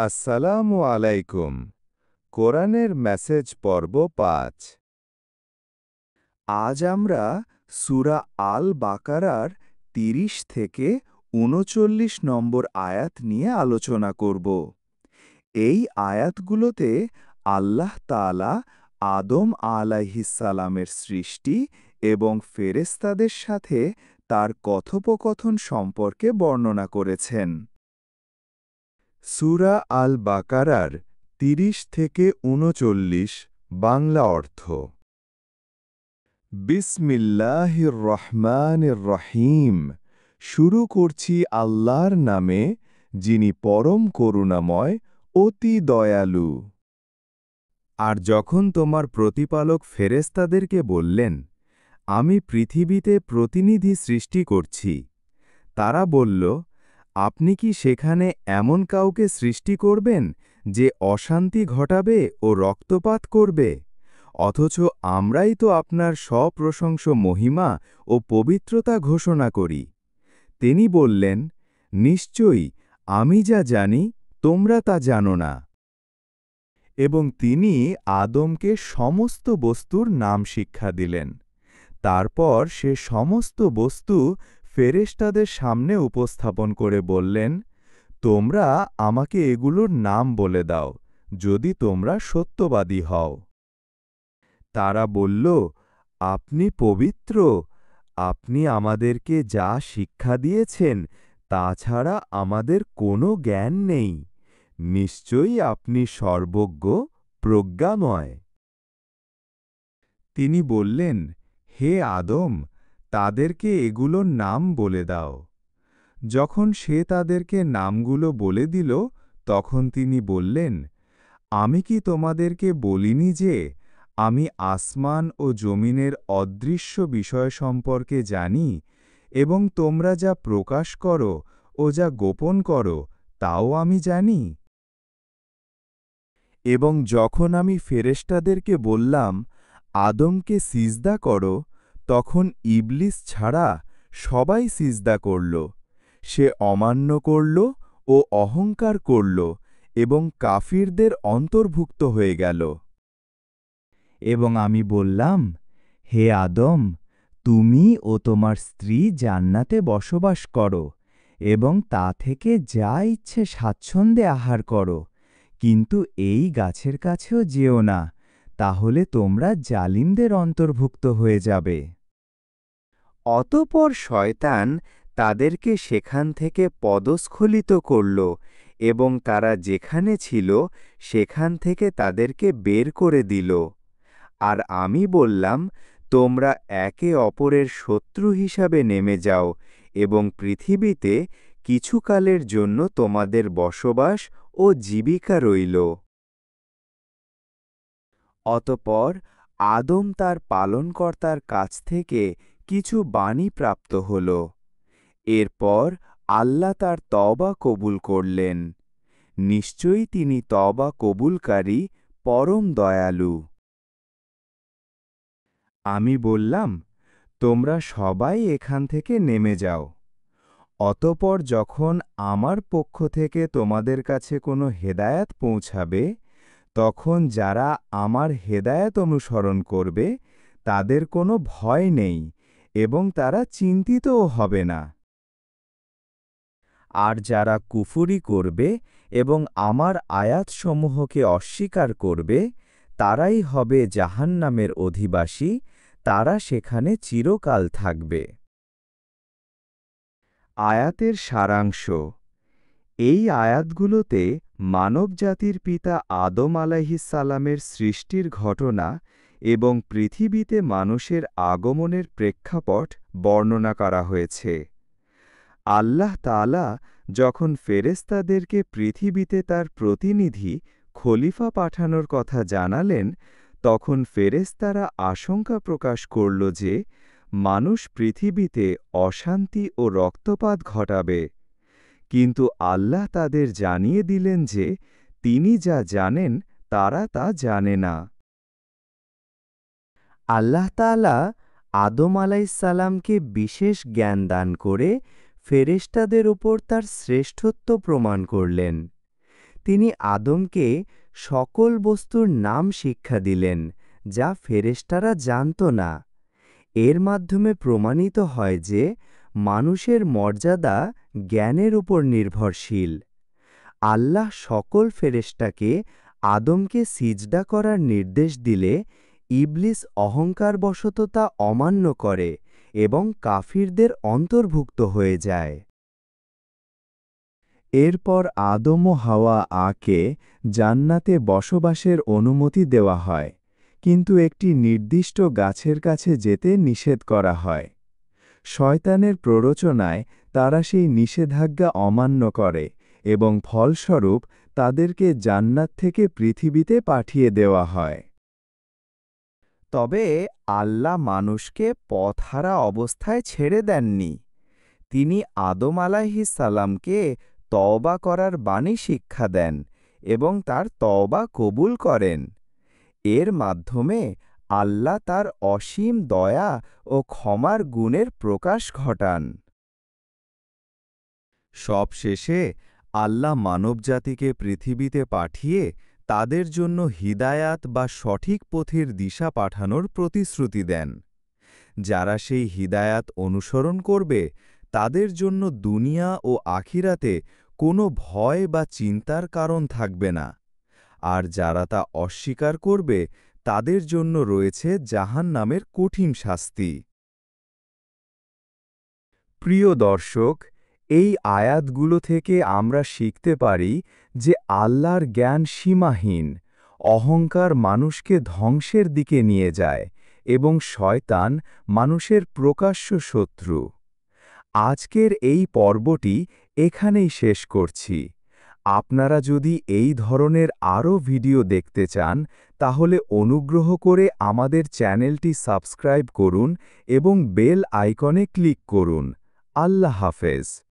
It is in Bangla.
আসসালামু আলাইকুম। কোরআনের মেসেজ পর্ব ৫। আজ আমরা সূরা আল বাকারার ৩০ থেকে ৩৯ নম্বর আয়াত নিয়ে আলোচনা করব। এই আয়াতগুলোতে আল্লাহ তাআলা আদম আলাইহিসসালামের সৃষ্টি এবং ফেরেশতাদের সাথে তার কথোপকথন সম্পর্কে বর্ণনা করেছেন। সূরা আল বাকারার ৩০ থেকে ৩৯ বাংলা অর্থ। বিসমিল্লাহির রহমানির রহিম। শুরু করছি আল্লাহর নামে, যিনি পরম করুণাময়, অতি দয়ালু। আর যখন তোমার প্রতিপালক ফেরেশতাদেরকে বললেন, আমি পৃথিবীতে প্রতিনিধি সৃষ্টি করছি, তারা বলল, আপনি কি সেখানে এমন কাউকে সৃষ্টি করবেন যে অশান্তি ঘটাবে ও রক্তপাত করবে? অথচ আমরাই তো আপনার সপ্রশংস মহিমা ও পবিত্রতা ঘোষণা করি। তিনি বললেন, নিশ্চয়ই আমি যা জানি তোমরা তা জানো না। এবং তিনি আদমকে সমস্ত বস্তুর নাম শিক্ষা দিলেন। তারপর সে সমস্ত বস্তু ফেরেশতাদের সামনে উপস্থাপন করে বললেন, তোমরা আমাকে এগুলোর নাম বলে দাও, যদি তোমরা সত্যবাদী হও। তারা বলল, আপনি পবিত্র, আপনি আমাদেরকে যা শিক্ষা দিয়েছেন তা ছাড়া আমাদের কোনো জ্ঞান নেই। নিশ্চয়ই আপনি সর্বজ্ঞ, প্রজ্ঞাময়। তিনি বললেন, হে আদম, তাদেরকে এগুলোর নাম বলে দাও। যখন সে তাদেরকে নামগুলো বলে দিল, তখন তিনি বললেন, আমি কি তোমাদেরকে বলিনি যে আমি আসমান ও জমিনের অদৃশ্য বিষয় সম্পর্কে জানি, এবং তোমরা যা প্রকাশ করো ও যা গোপন করো তাও আমি জানি? এবং যখন আমি ফেরেশতাদেরকে বললাম, আদমকে সিজদা করো, তখন ইবলিস ছাড়া সবাই সিজদা করল। সে অমান্য করল ও অহংকার করল এবং কাফিরদের অন্তর্ভুক্ত হয়ে গেল। এবং আমি বললাম, হে আদম, তুমি ও তোমার স্ত্রী জান্নাতে বসবাস করো এবং তা থেকে যা ইচ্ছে স্বাচ্ছন্দ্যে আহার করো, কিন্তু এই গাছের কাছেও যেও না, তাহলে তোমরা জালিমদের অন্তর্ভুক্ত হয়ে যাবে। অতঃপর শয়তান তাদেরকে সেখান থেকে পদস্খলিত করল এবং তারা যেখানে ছিল সেখান থেকে তাদেরকে বের করে দিল। আর আমি বললাম, তোমরা একে অপরের শত্রু হিসাবে নেমে যাও এবং পৃথিবীতে কিছুকালের জন্য তোমাদের বসবাস ও জীবিকা রইল। অতঃপর আদম তার পালনকর্তার কাছ থেকে কিছু বাণী প্রাপ্ত হল। এরপর আল্লাহ তার তওবা কবুল করলেন। নিশ্চয়ই তিনি তওবা কবুলকারী, পরম দয়ালু। আমি বললাম, তোমরা সবাই এখান থেকে নেমে যাও। অতঃপর যখন আমার পক্ষ থেকে তোমাদের কাছে কোনো হেদায়াত পৌঁছাবে, তখন যারা আমার হেদায়াত অনুসরণ করবে তাদের কোনো ভয় নেই এবং তারা চিন্তিতও হবে না। আর যারা কুফরি করবে এবং আমার আয়াতসমূহকে অস্বীকার করবে, তারাই হবে জাহান্নামের অধিবাসী, তারা সেখানে চিরকাল থাকবে। আয়াতের সারাংশ। এই আয়াতগুলোতে মানবজাতির পিতা আদম আলাইহিসসালামের সৃষ্টির ঘটনা এবং পৃথিবীতে মানুষের আগমনের প্রেক্ষাপট বর্ণনা করা হয়েছে। আল্লাহ তাআলা যখন ফেরেশতাদেরকে পৃথিবীতে তার প্রতিনিধি খলিফা পাঠানোর কথা জানালেন, তখন ফেরেশতারা আশঙ্কা প্রকাশ করল যে মানুষ পৃথিবীতে অশান্তি ও রক্তপাত ঘটাবে। কিন্তু আল্লাহ তাদের জানিয়ে দিলেন যে তিনি যা জানেন তারা তা জানে না। আল্লাহ তাআলা আদম আলাইহিসসালামকে বিশেষ জ্ঞান দান করে ফেরেশতাদের উপর তার শ্রেষ্ঠত্ব প্রমাণ করলেন। তিনি আদমকে সকল বস্তুর নাম শিক্ষা দিলেন, যা ফেরেশতারা জানত না। এর মাধ্যমে প্রমাণিত হয় যে মানুষের মর্যাদা জ্ঞানের উপর নির্ভরশীল। আল্লাহ সকল ফেরেশতাকে আদমকে সিজদা করার নির্দেশ দিলে ইবলিস অহংকারবশত তা অমান্য করে এবং কাফিরদের অন্তর্ভুক্ত হয়ে যায়। এরপর আদম ও হাওয়া আকে জান্নাতে বসবাসের অনুমতি দেওয়া হয়, কিন্তু একটি নির্দিষ্ট গাছের কাছে যেতে নিষেধ করা হয়। শয়তানের প্ররোচনায় তারা সেই নিষেধাজ্ঞা অমান্য করে এবং ফলস্বরূপ তাদেরকে জান্নাত থেকে পৃথিবীতে পাঠিয়ে দেওয়া হয়। তবে আল্লাহ মানুষকে পথহারা অবস্থায় ছেড়ে দেননি। তিনি আদম আলাইহিসসালামকে তওবা করার বাণী শিক্ষা দেন এবং তার তওবা কবুল করেন। এর মাধ্যমে আল্লাহ তার অসীম দয়া ও ক্ষমার গুণের প্রকাশ ঘটান। সবশেষে আল্লাহ মানবজাতিকে পৃথিবীতে পাঠিয়ে তাদের জন্য হিদায়াত বা সঠিক পথের দিশা পাঠানোর প্রতিশ্রুতি দেন। যারা সেই হিদায়াত অনুসরণ করবে তাদের জন্য দুনিয়া ও আখিরাতে কোনো ভয় বা চিন্তার কারণ থাকবে না, আর যারা তা অস্বীকার করবে তাদের জন্য রয়েছে জাহান্নামের কঠিন শাস্তি। প্রিয় দর্শক, এই আয়াতগুলো থেকে আমরা শিখতে পারি যে আল্লাহর জ্ঞান সীমাহীন, অহংকার মানুষকে ধ্বংসের দিকে নিয়ে যায় এবং শয়তান মানুষের প্রকাশ্য শত্রু। আজকের এই পর্বটি এখানেই শেষ করছি। আপনারা যদি এই ধরনের আরও ভিডিও দেখতে চান তাহলে অনুগ্রহ করে আমাদের চ্যানেলটি সাবস্ক্রাইব করুন এবং বেল আইকনে ক্লিক করুন। আল্লাহ হাফেজ।